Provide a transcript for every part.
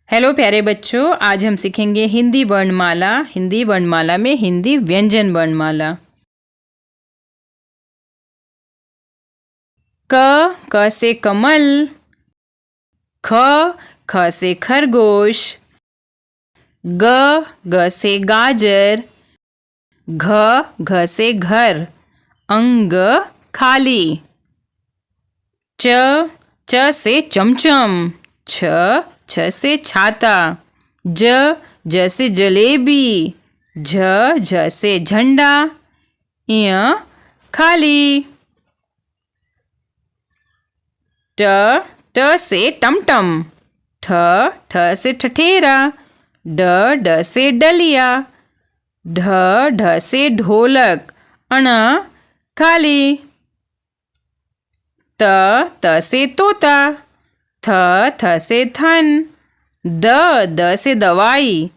Hello प्यारे बच्चों, आज हम सीखेंगे हिंदी वर्णमाला। हिंदी वर्णमाला में हिंदी व्यंजन वर्णमाला। क से कमल, ख से खरगोश, ग से गाजर, घ से घर, अंग खाली। च से चमचम, छ से छाता, ज से जलेबी, झ से झंडा, य खाली। ट से टमटम, ठ से ठठेरा, ड से डलिया, ढ से ढोलक, अण खाली। त से तोता, थ से थन, द से दवाई,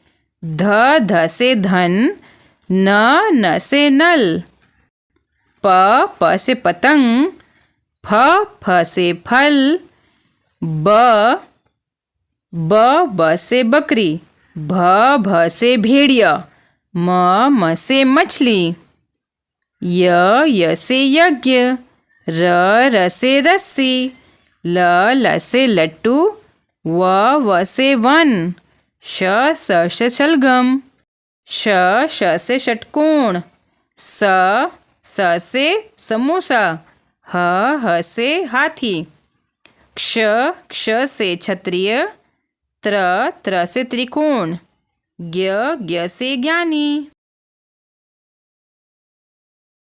ध से धन, न से नल। प से पतंग, फ से फल, ब से बकरी, भ से भेड़िया, म से मछली, य से यज्ञ, र से रस्सी, ल से लट्टू, व से वन, श से शलगम, श से षटकोण, स से समोसा, ह से हाथी, क्ष से क्षत्रिय, त्र से त्रिकोण, ज्ञ से ज्ञानी।